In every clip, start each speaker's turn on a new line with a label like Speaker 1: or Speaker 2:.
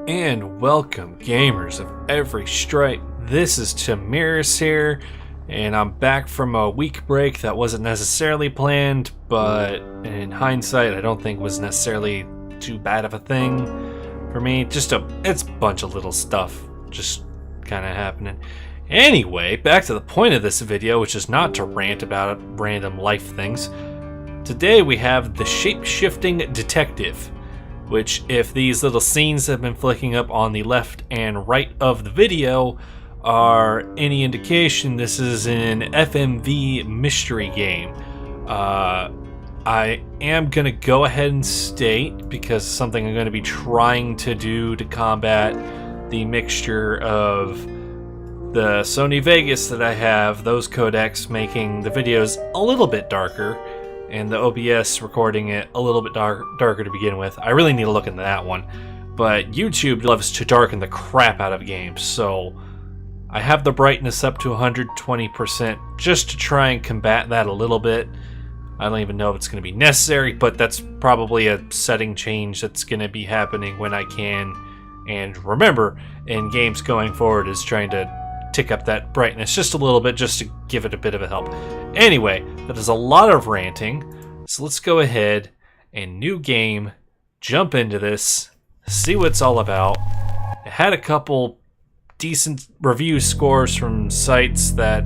Speaker 1: And welcome, gamers of every stripe. This is Temierus here, and I'm back from a week break that wasn't necessarily planned, but in hindsight, I don't think was necessarily too bad of a thing for me. It's a bunch of little stuff just kind of happening. Anyway, back to the point of this video, which is not to rant about random life things. Today we have the Shapeshifting Detective, which, if these little scenes have been flicking up on the left and right of the video are any indication, this is an FMV mystery game. I am going to go ahead and state, because it's something I'm going to be trying to do to combat the mixture of the Sony Vegas that I have, those codecs making the videos a little bit darker, and the OBS recording it a little bit darker to begin with. I really need to look into that one. But YouTube loves to darken the crap out of games, so I have the brightness up to 120% just to try and combat that a little bit. I don't even know if it's going to be necessary, but that's probably a setting change that's going to be happening when I can. And remember, in games going forward, is trying to tick up that brightness just a little bit, just to give it a bit of a help. Anyway, that is a lot of ranting, so let's go ahead and new game, jump into this, see what it's all about. It had a couple decent review scores from sites that,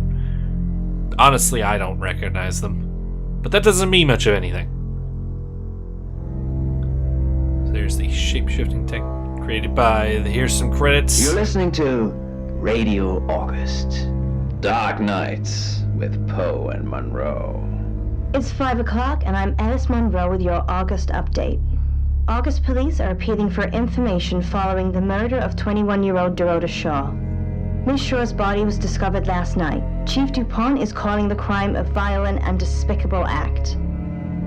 Speaker 1: honestly, I don't recognize them, but that doesn't mean much of anything. So there's the Shapeshifting Tech, created by, here's some credits.
Speaker 2: You're listening to Radio August, Dark Nights with Poe and Monroe.
Speaker 3: It's 5 o'clock, and I'm Alice Monroe with your August update. August police are appealing for information following the murder of 21-year-old Dorota Shaw. Miss Shaw's body was discovered last night. Chief Dupont is calling the crime a violent and despicable act.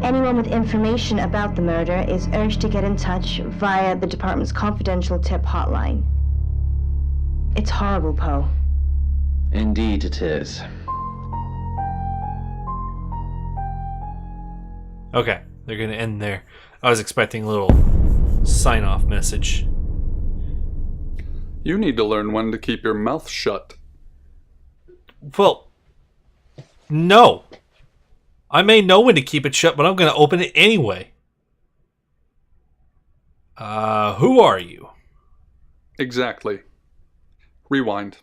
Speaker 3: Anyone with information about the murder is urged to get in touch via the department's confidential tip hotline. It's horrible, Poe.
Speaker 2: Indeed it is.
Speaker 1: Okay, they're gonna end there. I was expecting a little sign-off message.
Speaker 4: You need to learn when to keep your mouth shut.
Speaker 1: Well, no. I may know when to keep it shut, but I'm gonna open it anyway. Who are you?
Speaker 4: Exactly. Rewind.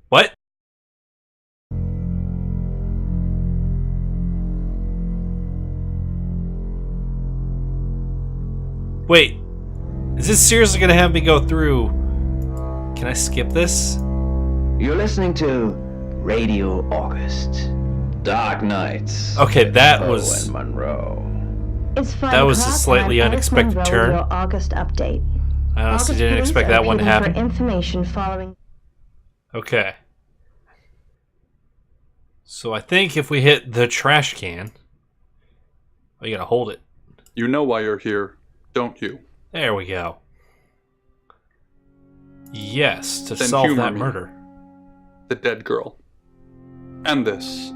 Speaker 1: What? Wait, is this seriously gonna have me go through? Can I skip this?
Speaker 2: You're listening to Radio August, Dark Nights.
Speaker 1: Okay,
Speaker 2: with
Speaker 1: that
Speaker 2: Poe
Speaker 1: was
Speaker 2: and Monroe.
Speaker 3: It's 5
Speaker 1: That was a
Speaker 3: o'clock,
Speaker 1: slightly
Speaker 3: and I'm Alice
Speaker 1: unexpected
Speaker 3: Monroe with
Speaker 1: turn.
Speaker 3: your August update.
Speaker 1: I honestly
Speaker 3: August
Speaker 1: didn't
Speaker 3: police
Speaker 1: expect
Speaker 3: are
Speaker 1: that one to
Speaker 3: appealing
Speaker 1: happen.
Speaker 3: for information following.
Speaker 1: Okay. So I think if we hit the trash can, oh, you gotta hold it.
Speaker 4: You know why you're here, don't you?
Speaker 1: There we go. Yes, to
Speaker 4: Then
Speaker 1: solve
Speaker 4: humor
Speaker 1: that
Speaker 4: me.
Speaker 1: murder.
Speaker 4: The dead girl. And this.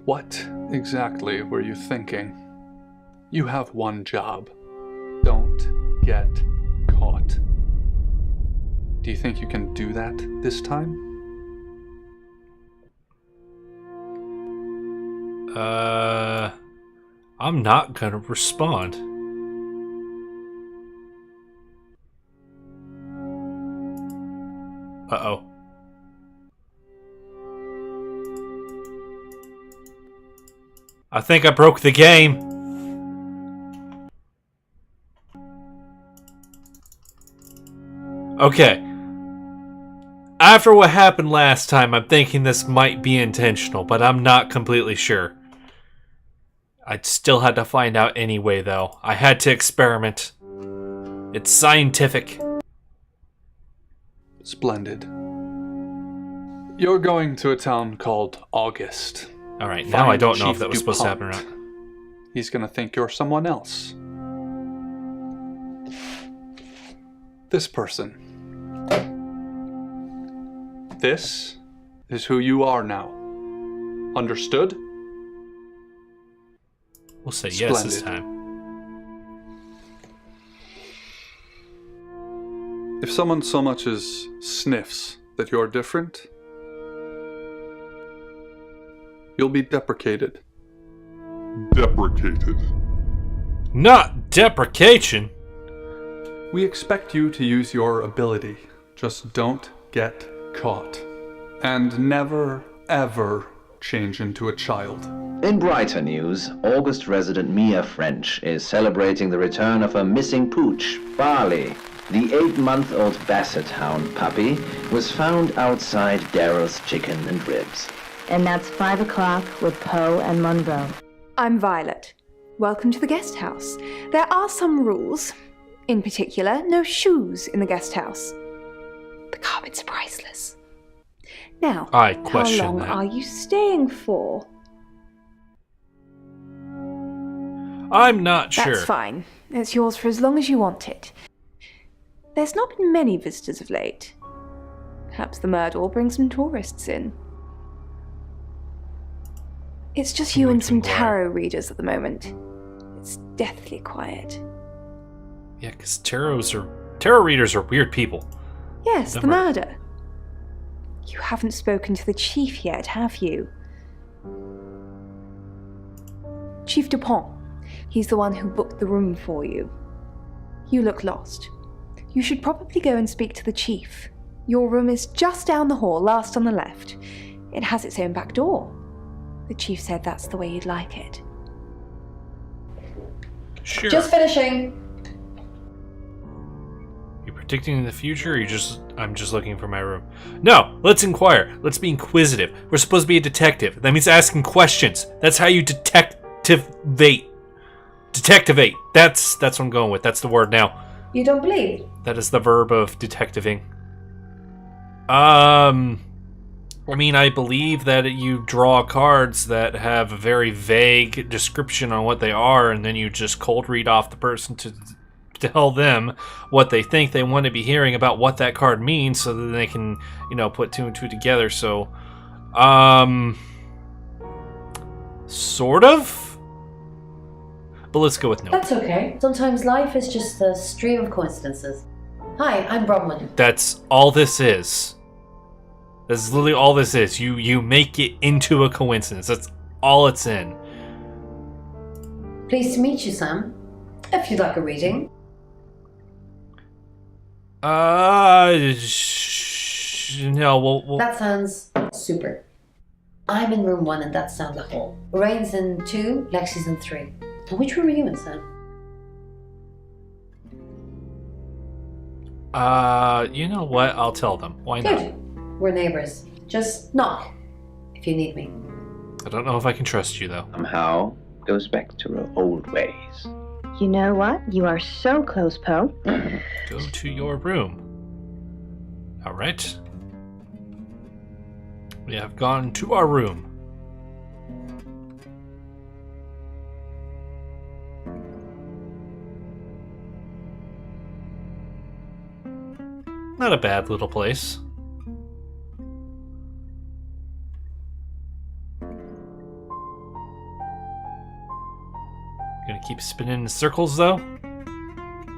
Speaker 4: What exactly were you thinking? You have one job. Don't get caught. Do you think you can do that this time?
Speaker 1: I'm not gonna respond. Uh-oh. I think I broke the game. Okay. After what happened last time, I'm thinking this might be intentional, but I'm not completely sure. I still had to find out anyway, though. I had to experiment. It's scientific.
Speaker 4: Splendid. You're going to a town called August.
Speaker 1: Alright, now I don't know if
Speaker 4: Chief
Speaker 1: that was supposed to happen or
Speaker 4: DuPont.
Speaker 1: not.
Speaker 4: He's gonna think you're someone else. This person. This is who you are now. Understood?
Speaker 1: We'll say yes this
Speaker 4: Splendid.
Speaker 1: time.
Speaker 4: If someone so much as sniffs that you're different, you'll be deprecated.
Speaker 5: Deprecated.
Speaker 1: Not deprecation.
Speaker 4: We expect you to use your ability. Just don't get caught. And never, ever change into a child.
Speaker 2: In brighter news, August resident Mia French is celebrating the return of her missing pooch, Barley. The 8-month-old Basset Hound puppy was found outside Daryl's Chicken and Ribs.
Speaker 3: And that's 5 o'clock with Poe and Monroe.
Speaker 6: I'm Violet. Welcome to the guest house. There are some rules. In particular, no shoes in the guest house. The carpets are priceless. Now,
Speaker 1: I
Speaker 6: how
Speaker 1: question
Speaker 6: long
Speaker 1: that.
Speaker 6: are you staying for?
Speaker 1: I'm not sure.
Speaker 6: That's fine. It's yours for as long as you want it. There's not been many visitors of late. Perhaps the murder will bring some tourists in. It's just you and some tarot readers at the moment. It's deathly quiet.
Speaker 1: Yeah, because tarot readers are weird people.
Speaker 6: Yes, the
Speaker 1: Never.
Speaker 6: murder. You haven't spoken to the chief yet, have you? Chief Dupont. He's the one who booked the room for you. You look lost. You should probably go and speak to the chief. Your room is just down the hall, last on the left. It has its own back door. The chief said that's the way you'd like it.
Speaker 1: Sure.
Speaker 7: Just finishing.
Speaker 1: You predicting the future, or I'm just looking for my room? No, let's inquire. Let's be inquisitive. We're supposed to be a detective. That means asking questions. That's how you detectivate. Detectivate. That's what I'm going with. That's the word now.
Speaker 7: You don't believe?
Speaker 1: That is the verb of detectiving. I mean, I believe that you draw cards that have a very vague description on what they are, and then you just cold read off the person to tell them what they think they want to be hearing about what that card means, so that they can, put two and two together. So, sort of. But let's go with no.
Speaker 7: That's okay. Sometimes life is just a stream of coincidences. Hi, I'm Bronwyn.
Speaker 1: That's all this is. That's literally all this is. You make it into a coincidence. That's all it's in.
Speaker 7: Pleased to meet you, Sam. If you'd like a reading.
Speaker 1: No, we'll...
Speaker 7: That sounds super. I'm in room 1 and that's down the hall. Rain's in 2, Lexi's in 3. And which room are you in, Sam?
Speaker 1: You know what? I'll tell them. Why not?
Speaker 7: Good. We're neighbors. Just knock if you need me.
Speaker 1: I don't know if I can trust you, though.
Speaker 2: Somehow goes back to her old ways.
Speaker 3: You know what? You are so close, Poe.
Speaker 1: Go to your room. All right. We have gone to our room. Not a bad little place. Gonna keep spinning in circles, though.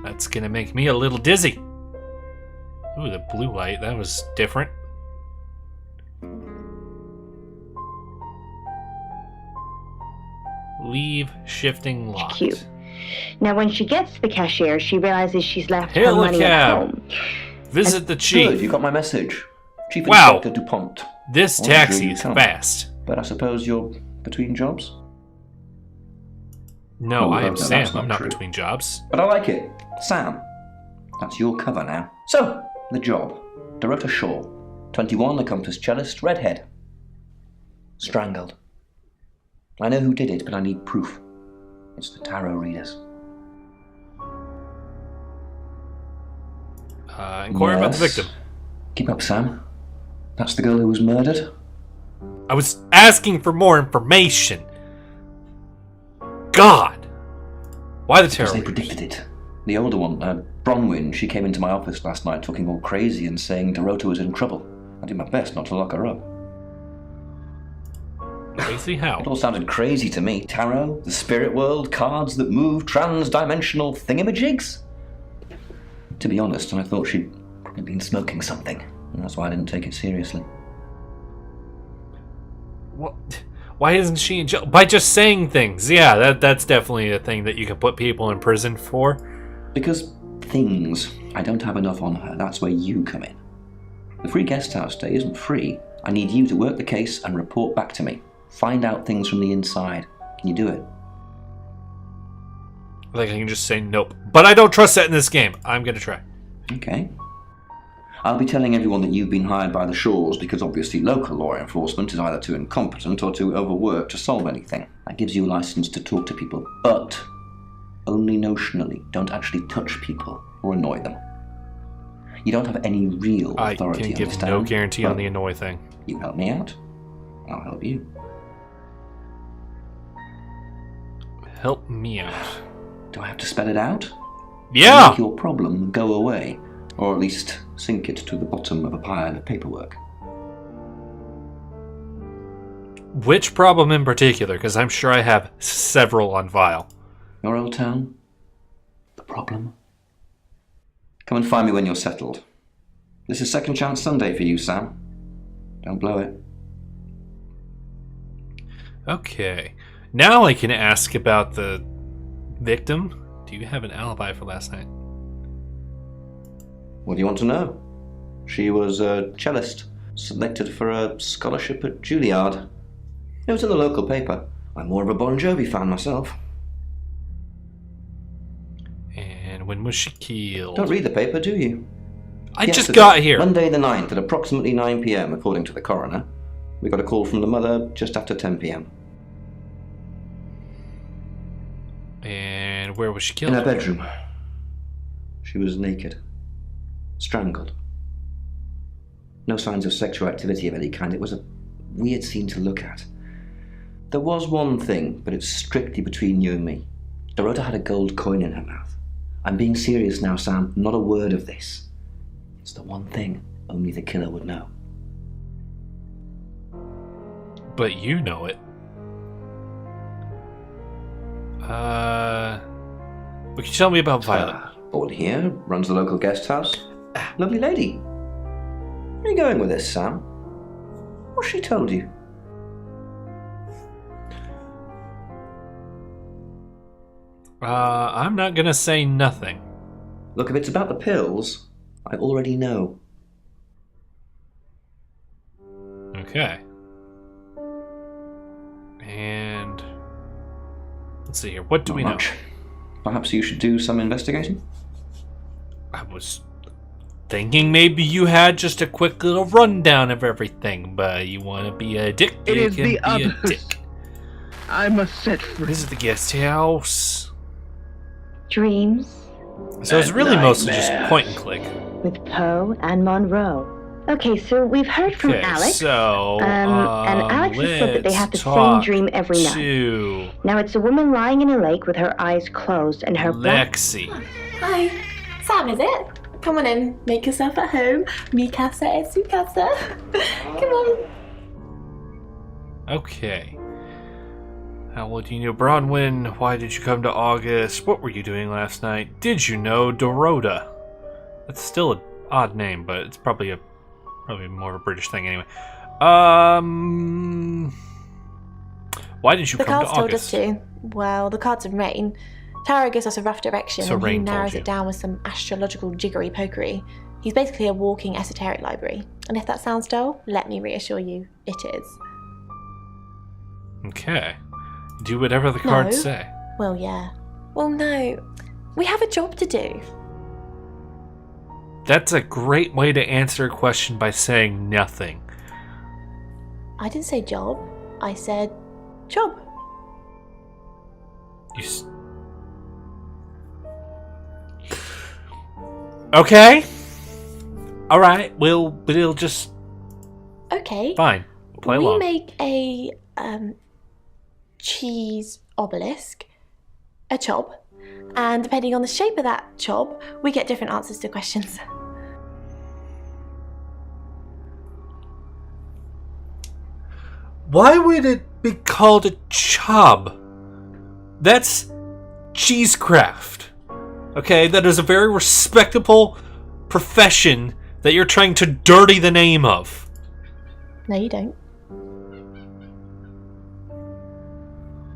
Speaker 1: That's gonna make me a little dizzy. Ooh, the blue light. That was different. Leave shifting locked.
Speaker 3: Cute. Now, when she gets to the cashier, she realizes she's left her
Speaker 1: Hail a
Speaker 3: money at
Speaker 1: cab.
Speaker 3: home.
Speaker 1: Visit the
Speaker 8: Good,
Speaker 1: chief.
Speaker 8: you got my message. Chief
Speaker 1: Wow.
Speaker 8: Inspector DuPont.
Speaker 1: This
Speaker 8: Wondering
Speaker 1: taxi
Speaker 8: you
Speaker 1: is
Speaker 8: come.
Speaker 1: fast.
Speaker 8: But I suppose you're between jobs?
Speaker 1: No,
Speaker 8: Oh,
Speaker 1: I am
Speaker 8: no,
Speaker 1: Sam.
Speaker 8: that's not
Speaker 1: I'm not
Speaker 8: true.
Speaker 1: between jobs.
Speaker 8: But I like it. Sam. That's your cover now. So, the job. Dorota Shaw. 21, accomplished cellist, redhead. Strangled. I know who did it, but I need proof. It's the tarot readers.
Speaker 1: Inquire about the
Speaker 8: Yes.
Speaker 1: victim.
Speaker 8: Keep up, Sam. That's the girl who was murdered?
Speaker 1: I was asking for more information. God! Why the terror?
Speaker 8: Because they predicted it. The older one, Bronwyn, she came into my office last night talking all crazy and saying Dorota was in trouble. I did my best not to lock her up.
Speaker 1: Crazy how?
Speaker 8: It all sounded crazy to me. Tarot, the spirit world, cards that move, trans-dimensional thingamajigs. To be honest, I thought she'd probably been smoking something, and that's why I didn't take it seriously.
Speaker 1: What? Why isn't she in jail? By just saying things. Yeah, that's definitely a thing that you can put people in prison for.
Speaker 8: Because things, I don't have enough on her. That's where you come in. The free guest house stay isn't free. I need you to work the case and report back to me. Find out things from the inside. Can you do it?
Speaker 1: Like I can just say nope. But I don't trust that in this game. I'm gonna try.
Speaker 8: Okay. I'll be telling everyone that you've been hired by the Shaws because obviously local law enforcement is either too incompetent or too overworked to solve anything. That gives you a license to talk to people, but only notionally. Don't actually touch people or annoy them. You don't have any real authority.
Speaker 1: I can give no guarantee on the annoy thing.
Speaker 8: You help me out, I'll help you.
Speaker 1: Help me out.
Speaker 8: Do I have to spell it out?
Speaker 1: Yeah!
Speaker 8: Make your problem go away, or at least sink it to the bottom of a pile of paperwork.
Speaker 1: Which problem in particular? Because I'm sure I have several on file.
Speaker 8: Your old town? The problem? Come and find me when you're settled. This is Second Chance Sunday for you, Sam. Don't blow it.
Speaker 1: Okay. Now I can ask about the victim. Do you have an alibi for last night?
Speaker 8: What do you want to know? She was a cellist, selected for a scholarship at Juilliard. It was in the local paper. I'm more of a Bon Jovi fan myself.
Speaker 1: And when was she killed?
Speaker 8: Don't read the paper, do you?
Speaker 1: I just got here.
Speaker 8: Monday the 9th at approximately 9 p.m, according to the coroner. We got a call from the mother just after 10 p.m.
Speaker 1: And where was she killed?
Speaker 8: In her bedroom. She was naked. Strangled. No signs of sexual activity of any kind. It was a weird scene to look at. There was one thing, but it's strictly between you and me. Dorota had a gold coin in her mouth. I'm being serious now, Sam. Not a word of this. It's the one thing only the killer would know.
Speaker 1: But you know it. What can you tell me about Violet?
Speaker 8: Born here, runs the local guest house. Lovely lady. Where are you going with this, Sam? What's she told you?
Speaker 1: I'm not gonna say nothing.
Speaker 8: Look, if it's about the pills, I already know.
Speaker 1: Okay. And let's see here. What do we know?
Speaker 8: Perhaps you should do some investigation?
Speaker 1: I was thinking maybe you had just a quick little rundown of everything, but you want to be a dick.
Speaker 5: It is
Speaker 1: can
Speaker 5: the
Speaker 1: be
Speaker 5: others.
Speaker 1: a dick.
Speaker 5: I must set free.
Speaker 1: This is the guest house.
Speaker 3: Dreams
Speaker 1: So it's really mostly just point and click.
Speaker 3: with Poe and Monroe. Okay, so we've heard from
Speaker 1: Okay,
Speaker 3: Alex.
Speaker 1: so
Speaker 3: and Alex has said that they have the same dream every night.
Speaker 1: To
Speaker 3: Now it's a woman lying in a lake with her eyes closed and her back.
Speaker 1: Lexi.
Speaker 9: Hi, Sam, is it? Come on in, make yourself at home. Mi casa es su casa. Come on.
Speaker 1: Okay. How well do you know Bronwyn? Why did you come to August? What were you doing last night? Did you know Dorota? That's still an odd name, but it's probably more of a British thing anyway. Why did you
Speaker 9: The
Speaker 1: come to
Speaker 9: cards told
Speaker 1: August?
Speaker 9: us to. Well, the cards of rain. Tarot gives us a rough direction
Speaker 1: So
Speaker 9: and he
Speaker 1: Rain told
Speaker 9: narrows
Speaker 1: you.
Speaker 9: it down with some astrological jiggery pokery. He's basically a walking esoteric library. And if that sounds dull, let me reassure you, it is.
Speaker 1: Okay. Do whatever the cards say.
Speaker 9: Well, yeah. Well, no. We have a job to do.
Speaker 1: That's a great way to answer a question by saying nothing.
Speaker 9: I didn't say job. I said job.
Speaker 1: Okay. All right. We'll just
Speaker 9: Okay.
Speaker 1: fine. Play
Speaker 9: we
Speaker 1: along.
Speaker 9: make a cheese obelisk, a chob, and depending on the shape of that chob, we get different answers to questions.
Speaker 1: Why would it be called a job. That's cheesecraft. Okay, that is a very respectable profession that you're trying to dirty the name of.
Speaker 9: No, you don't.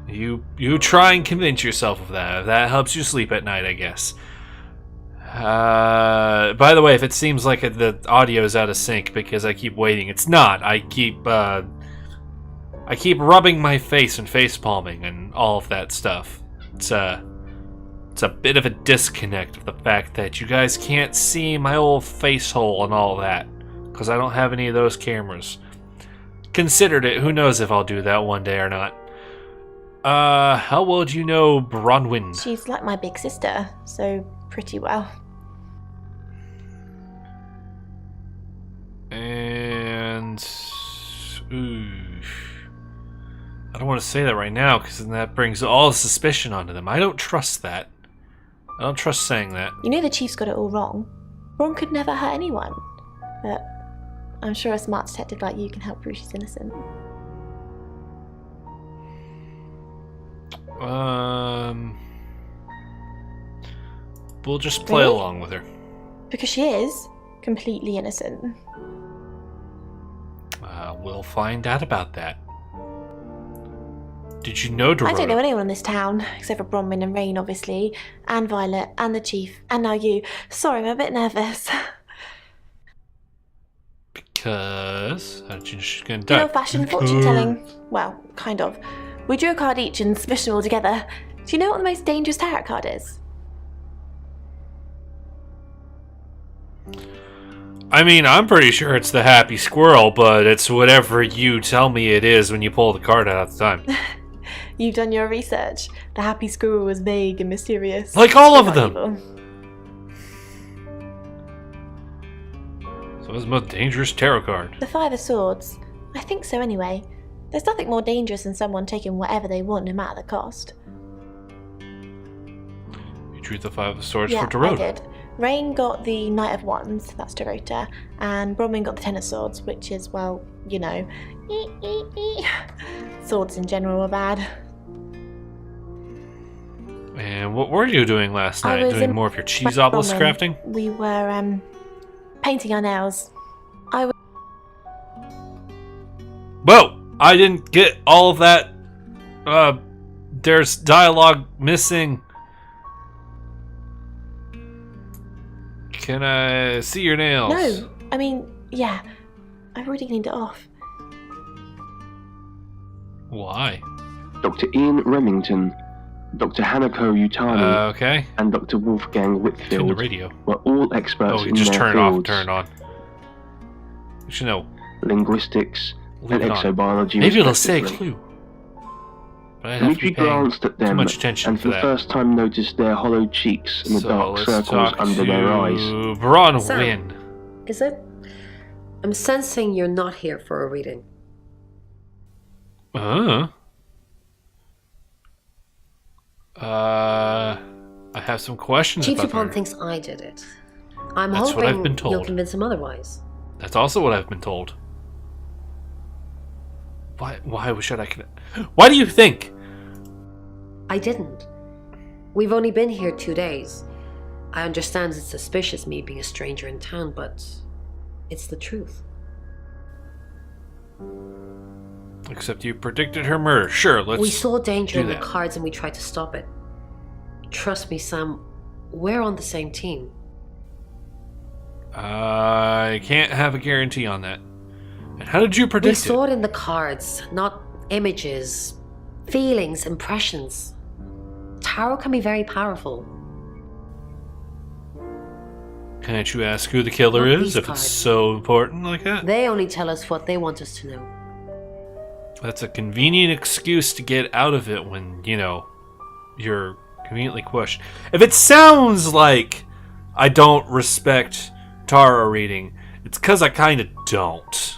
Speaker 1: You try and convince yourself of that. If that helps you sleep at night, I guess. By the way, if it seems like the audio is out of sync because I keep waiting, it's not. I keep rubbing my face and face palming and all of that stuff. It's a bit of a disconnect of the fact that you guys can't see my old face hole and all that because I don't have any of those cameras. Considered it. Who knows if I'll do that one day or not. How well do you know Bronwyn?
Speaker 9: She's like my big sister, so pretty well.
Speaker 1: And I don't want to say that right now because then that brings all the suspicion onto them. I don't trust that. I don't trust saying that.
Speaker 9: You know the chief's got it all wrong. Ron could never hurt anyone. But I'm sure a smart detective like you can help prove she's innocent.
Speaker 1: We'll just play along with her.
Speaker 9: Because she is completely innocent.
Speaker 1: We'll find out about that. Did you know Dorota?
Speaker 9: I don't know anyone in this town, except for Bronwyn and Rain, obviously, and Violet, and the Chief, and now you. Sorry, I'm a bit nervous.
Speaker 1: Because... How did you know she's going to die?
Speaker 9: You know, fashion fortune-telling? Well, kind of. We drew a card each and smushed them all together. Do you know what the most dangerous tarot card is?
Speaker 1: I mean, I'm pretty sure it's the happy squirrel, but it's whatever you tell me it is when you pull the card out at the time.
Speaker 9: You've done your research. The happy squirrel was vague and mysterious.
Speaker 1: Like all of them! So what's the most dangerous tarot card?
Speaker 9: The Five of Swords. I think so anyway. There's nothing more dangerous than someone taking whatever they want no matter the cost.
Speaker 1: You drew the Five of Swords for Dorota.
Speaker 9: I did. Rain got the Knight of Wands, that's Dorota, and Bronwyn got the Ten of Swords, which is, well, you know, swords in general are bad.
Speaker 1: And what were you doing last night? Doing more of your cheese obelisk crafting?
Speaker 9: We were, painting our nails.
Speaker 1: Whoa! I didn't get all of that. There's dialogue missing. Can I see your nails?
Speaker 9: No, I mean, yeah. I've already cleaned it off.
Speaker 1: Why?
Speaker 5: Dr. Ian Remington, Dr. Hanako Utani,
Speaker 1: okay.
Speaker 5: and Dr. Wolfgang Whitfield
Speaker 1: Turn the radio.
Speaker 5: were all experts in
Speaker 1: just
Speaker 5: their
Speaker 1: turn it off and
Speaker 5: fields.
Speaker 1: turn it on. You should know.
Speaker 5: Linguistics
Speaker 1: Leave
Speaker 5: and
Speaker 1: it on.
Speaker 5: exobiology.
Speaker 1: Maybe it'll say a
Speaker 5: respectively.
Speaker 1: clue. But I'd have to
Speaker 5: Dimitri
Speaker 1: be paying
Speaker 5: glanced at them
Speaker 1: too much attention
Speaker 5: and
Speaker 1: for
Speaker 5: for the
Speaker 1: that.
Speaker 5: first time noticed their hollow cheeks and the
Speaker 1: So
Speaker 5: dark
Speaker 1: let's
Speaker 5: circles
Speaker 1: talk
Speaker 5: under
Speaker 1: to
Speaker 5: their eyes.
Speaker 1: Bronwyn.
Speaker 10: Sam. Is it? I'm sensing you're not here for a reading.
Speaker 1: I have some questions
Speaker 10: Chief
Speaker 1: about
Speaker 10: Dupont
Speaker 1: her.
Speaker 10: thinks I did it. I'm
Speaker 1: That's what I've
Speaker 10: hoping
Speaker 1: been told.
Speaker 10: you'll convince him otherwise.
Speaker 1: That's also what I've been told. Why should I... Why do you think?
Speaker 10: I didn't. We've only been here 2 days. I understand it's suspicious me being a stranger in town, but it's the truth.
Speaker 1: Except you predicted her murder. Sure, let's
Speaker 10: We saw danger
Speaker 1: do
Speaker 10: in the
Speaker 1: that.
Speaker 10: cards and we tried to stop it. Trust me, Sam, we're on the same team.
Speaker 1: I can't have a guarantee on that. And how did you
Speaker 10: We
Speaker 1: predict
Speaker 10: saw
Speaker 1: it?
Speaker 10: it in the cards, not images, feelings, impressions. Tarot can be very powerful.
Speaker 1: Can't you ask who the killer
Speaker 10: Not
Speaker 1: is
Speaker 10: these
Speaker 1: if
Speaker 10: cards.
Speaker 1: it's so important like that?
Speaker 10: They only tell us what they want us to know.
Speaker 1: That's a convenient excuse to get out of it when, you know, you're conveniently questioned. If it sounds like I don't respect tarot reading, it's because I kind of don't.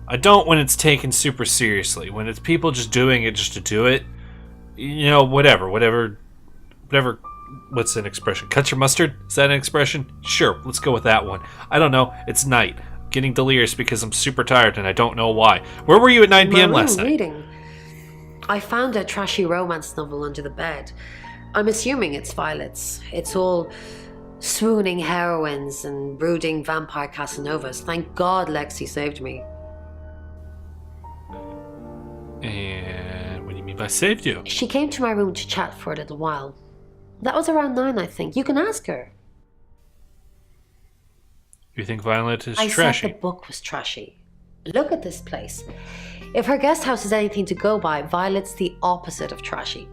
Speaker 1: I don't when it's taken super seriously. When it's people just doing it just to do it, you know, whatever. What's an expression? Cut your mustard? Is that an expression? Sure, let's go with that one. I don't know. It's night. I'm getting delirious because I'm super tired and I don't know why. Where were you at 9 p.m. last night?
Speaker 10: Reading. I found a trashy romance novel under the bed. I'm assuming it's Violet's. It's all swooning heroines and brooding vampire Casanovas. Thank God Lexi saved me.
Speaker 1: And what do you mean by saved you?
Speaker 10: She came to my room to chat for a little while. That was around 9, I think. You can ask her.
Speaker 1: You think Violet is
Speaker 10: I
Speaker 1: trashy?
Speaker 10: said the book was trashy. Look at this place. If her guest house is anything to go by, Violet's the opposite of trashy.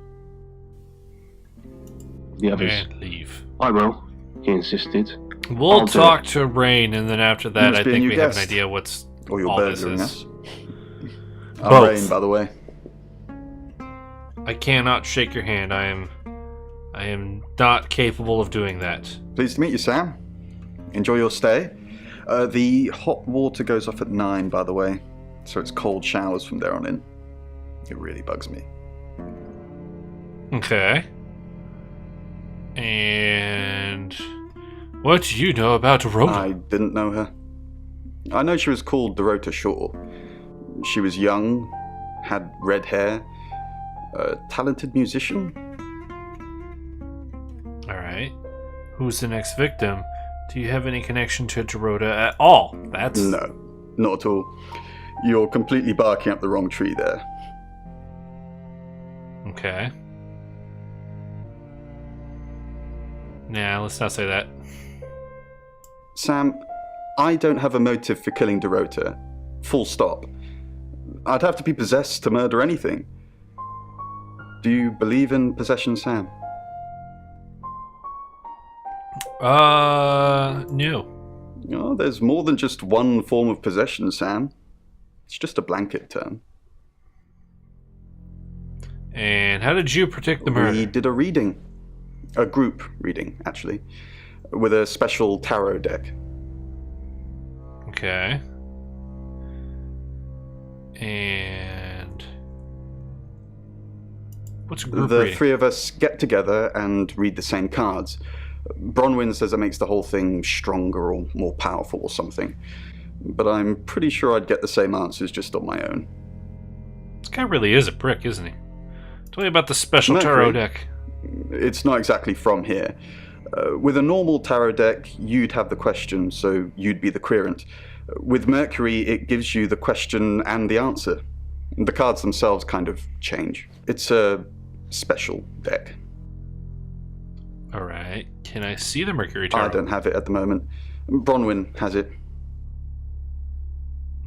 Speaker 5: The others.
Speaker 1: And leave.
Speaker 5: I will, he insisted.
Speaker 1: We'll
Speaker 5: I'll do
Speaker 1: talk
Speaker 5: it.
Speaker 1: to Rain, and then after that,
Speaker 11: must
Speaker 1: I
Speaker 11: be a
Speaker 1: think
Speaker 11: new
Speaker 1: we have an
Speaker 11: guest.
Speaker 1: idea what's
Speaker 11: Or your
Speaker 1: all this
Speaker 11: burglaring
Speaker 1: is.
Speaker 11: us. I'm
Speaker 1: Both.
Speaker 11: Rain, by the way.
Speaker 1: I cannot shake your hand. I am not capable of doing that.
Speaker 11: Pleased to meet you, Sam. Enjoy your stay. The hot water goes off at 9, by the way, so it's cold showers from there on in. It really bugs me.
Speaker 1: Okay. And what do you know about Rhoda?
Speaker 11: I didn't know her. I know she was called Dorota Shaw. She was young, had red hair, a talented musician.
Speaker 1: Alright. Who's the next victim? Do you have any connection to Dorota at all? That's...
Speaker 11: No, not at all. You're completely barking up the wrong tree there.
Speaker 1: Okay. Nah, let's not say that.
Speaker 11: Sam, I don't have a motive for killing Dorota. Full stop. I'd have to be possessed to murder anything. Do you believe in possession, Sam?
Speaker 1: No.
Speaker 11: Oh, there's more than just one form of possession, Sam. It's just a blanket term.
Speaker 1: And how did you predict the murder?
Speaker 11: We did a reading. A group reading, actually. With a special tarot deck.
Speaker 1: Okay. And... what's a group
Speaker 11: The
Speaker 1: reading?
Speaker 11: three of us get together and read the same cards. Bronwyn says it makes the whole thing stronger or more powerful or something. But I'm pretty sure I'd get the same answers just on my own.
Speaker 1: This guy really is a prick, isn't he? Tell me about the special
Speaker 11: Mercury.
Speaker 1: tarot deck.
Speaker 11: It's not exactly from here. With a normal tarot deck, you'd have the question, so you'd be the querent. With Mercury, it gives you the question and the answer. The cards themselves kind of change. It's a special deck.
Speaker 1: Alright. Can I see the Mercury tarot?
Speaker 11: I don't have it at the moment. Bronwyn has it.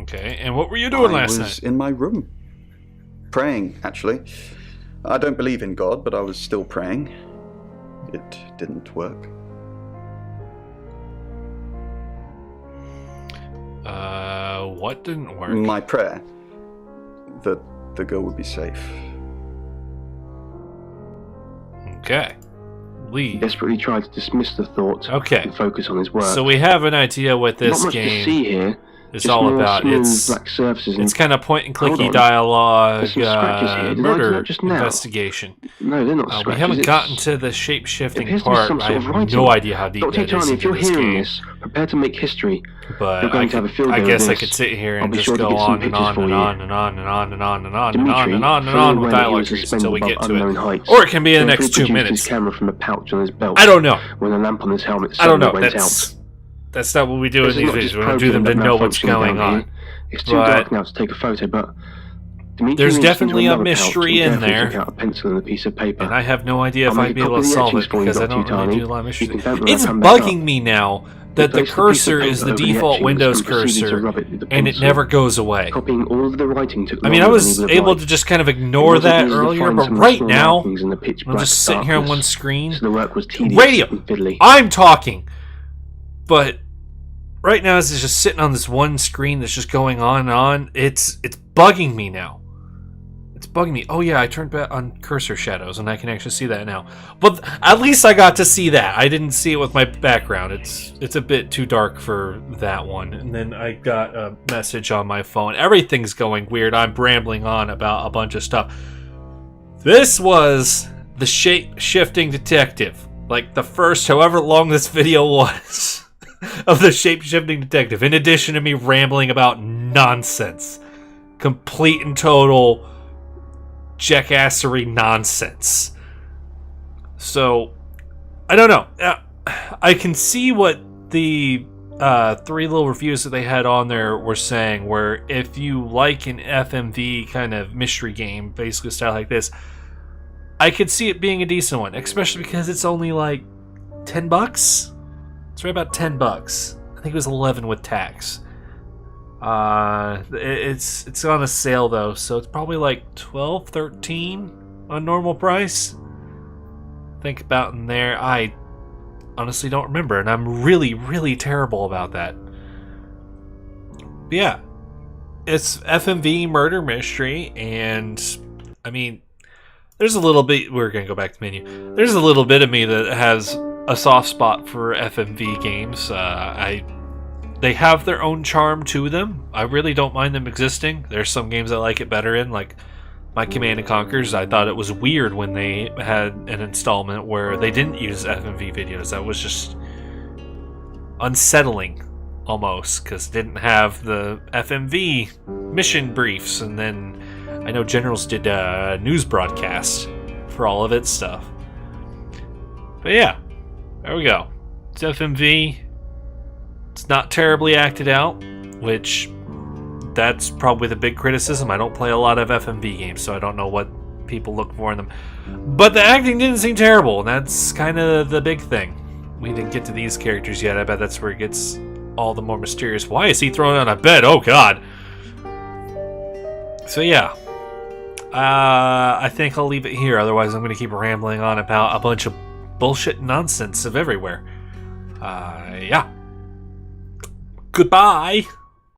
Speaker 1: Okay, and what were you doing last
Speaker 11: I
Speaker 1: night?
Speaker 11: was in my room. Praying, actually. I don't believe in God, but I was still praying. It didn't work.
Speaker 1: What didn't work?
Speaker 11: My prayer that the girl would be safe.
Speaker 1: Okay.
Speaker 5: He
Speaker 1: Leave.
Speaker 5: desperately tried to dismiss the thought
Speaker 1: Okay.
Speaker 5: and focus on his work.
Speaker 1: So we have an idea what this
Speaker 5: Not much to
Speaker 1: game
Speaker 5: see here.
Speaker 1: is
Speaker 5: Just
Speaker 1: all
Speaker 5: more
Speaker 1: about.
Speaker 5: smooth
Speaker 1: It's
Speaker 5: black surfaces and
Speaker 1: kind of point and
Speaker 5: Hold
Speaker 1: clicky
Speaker 5: on.
Speaker 1: dialogue,
Speaker 5: There's some scratches here. Did I do
Speaker 1: murder
Speaker 5: that just now?
Speaker 1: investigation.
Speaker 5: no, they're not
Speaker 1: We
Speaker 5: scratches.
Speaker 1: haven't
Speaker 5: it's-
Speaker 1: gotten to the
Speaker 5: it
Speaker 1: shape-shifting
Speaker 5: appears to be
Speaker 1: part.
Speaker 5: some
Speaker 1: I
Speaker 5: sort of
Speaker 1: have
Speaker 5: writing.
Speaker 1: no idea how deep
Speaker 5: Dr.
Speaker 1: that is
Speaker 5: Tani, if
Speaker 1: into
Speaker 5: you're
Speaker 1: this
Speaker 5: hearing
Speaker 1: game.
Speaker 5: this, prepare to make history.
Speaker 1: But
Speaker 5: You're going to have a field
Speaker 1: I
Speaker 5: day with
Speaker 1: guess I
Speaker 5: this.
Speaker 1: could sit here
Speaker 5: I'll
Speaker 1: and
Speaker 5: be
Speaker 1: just
Speaker 5: sure to
Speaker 1: go
Speaker 5: get some
Speaker 1: on and
Speaker 5: pictures
Speaker 1: on
Speaker 5: for
Speaker 1: and
Speaker 5: you.
Speaker 1: on and on and on and on and on and
Speaker 5: Dimitri,
Speaker 1: on and on and
Speaker 5: fully
Speaker 1: on with
Speaker 5: aware that he
Speaker 1: dialogue
Speaker 5: was
Speaker 1: trees
Speaker 5: suspended
Speaker 1: until we
Speaker 5: above
Speaker 1: get to
Speaker 5: unknown
Speaker 1: it.
Speaker 5: heights,
Speaker 1: Or it can be in the
Speaker 5: carefully
Speaker 1: next 2
Speaker 5: produced
Speaker 1: minutes.
Speaker 5: his camera from the pouch on his belt.
Speaker 1: I don't know.
Speaker 5: When the lamp on his helmet
Speaker 1: I don't know.
Speaker 5: suddenly went
Speaker 1: That's not what we do
Speaker 5: This
Speaker 1: in
Speaker 5: is
Speaker 1: these
Speaker 5: not
Speaker 1: videos.
Speaker 5: just
Speaker 1: We don't do them to
Speaker 5: programmed
Speaker 1: know what's
Speaker 5: malfunctioning
Speaker 1: going
Speaker 5: down
Speaker 1: on.
Speaker 5: here. It's too
Speaker 1: But
Speaker 5: dark now to take a photo, but Dimitri
Speaker 1: there's
Speaker 5: reached into
Speaker 1: definitely a
Speaker 5: another pouch
Speaker 1: mystery
Speaker 5: and
Speaker 1: in
Speaker 5: carefully
Speaker 1: there.
Speaker 5: took out a pencil and a piece of paper.
Speaker 1: And I have no idea if
Speaker 5: I'll
Speaker 1: I'd
Speaker 5: make
Speaker 1: be
Speaker 5: a
Speaker 1: able
Speaker 5: copy
Speaker 1: to
Speaker 5: of the
Speaker 1: solve
Speaker 5: etchings
Speaker 1: it
Speaker 5: for you,
Speaker 1: because I
Speaker 5: Dr.
Speaker 1: don't really
Speaker 5: Tani.
Speaker 1: do a lot of
Speaker 5: You
Speaker 1: mysteries.
Speaker 5: can count when
Speaker 1: It's
Speaker 5: I come back
Speaker 1: bugging
Speaker 5: up.
Speaker 1: me now that the
Speaker 5: Place
Speaker 1: cursor
Speaker 5: piece of
Speaker 1: is the
Speaker 5: paper over the
Speaker 1: default
Speaker 5: etchings
Speaker 1: Windows
Speaker 5: and proceeded to
Speaker 1: cursor,
Speaker 5: rub it with the
Speaker 1: and it
Speaker 5: pencil.
Speaker 1: never goes away.
Speaker 5: Copying all of the writing took
Speaker 1: I mean, I
Speaker 5: longer
Speaker 1: was
Speaker 5: than he would
Speaker 1: able
Speaker 5: have
Speaker 1: to
Speaker 5: liked.
Speaker 1: just kind of
Speaker 5: It
Speaker 1: ignore
Speaker 5: wasn't
Speaker 1: that
Speaker 5: easy to
Speaker 1: earlier,
Speaker 5: find
Speaker 1: but
Speaker 5: some of the
Speaker 1: right
Speaker 5: small
Speaker 1: now,
Speaker 5: markings in the pitch
Speaker 1: I'm
Speaker 5: black
Speaker 1: just sitting here on
Speaker 5: darkness.
Speaker 1: one screen.
Speaker 5: So the work was tedious
Speaker 1: Radio!
Speaker 5: and fiddly.
Speaker 1: I'm talking! But right now, it's just sitting on this one screen that's just going on and on. It's bugging me now. It's bugging me. Oh yeah, I turned back on cursor shadows and I can actually see that now. But at least I got to see that. I didn't see it with my background. It's a bit too dark for that one. And then I got a message on my phone. Everything's going weird. I'm rambling on about a bunch of stuff. This was the Shape-Shifting Detective. Like the first however long this video was of the Shape-Shifting Detective. In addition to me rambling about nonsense. Complete and total jackassery nonsense. So, I don't know. I can see what the 3 little reviews that they had on there were saying, where if you like an FMV kind of mystery game, basically style like this, I could see it being a decent one, especially because it's only like $10. It's right about $10. I think it was 11 with tax. It's on a sale though, so it's probably like 12, 13 on normal price. Think about in there. I honestly don't remember, and I'm really, really terrible about that. But yeah, it's FMV murder mystery, and I mean, there's a little bit. We're gonna go back to the menu. There's a little bit of me that has a soft spot for FMV games. They have their own charm to them. I really don't mind them existing. There's some games I like it better in, like my Command & Conquers. I thought it was weird when they had an installment where they didn't use FMV videos. That was just unsettling, almost, because it didn't have the FMV mission briefs. And then I know Generals did news broadcasts for all of its stuff. But yeah, there we go. It's FMV. It's not terribly acted out, which that's probably the big criticism. I don't play a lot of FMV games, so I don't know what people look for in them. But the acting didn't seem terrible, and that's kind of the big thing. We didn't get to these characters yet. I bet that's where it gets all the more mysterious. Why is he thrown on a bed? Oh, God. So, yeah. I think I'll leave it here. Otherwise, I'm going to keep rambling on about a bunch of bullshit nonsense of everywhere. Yeah. Goodbye.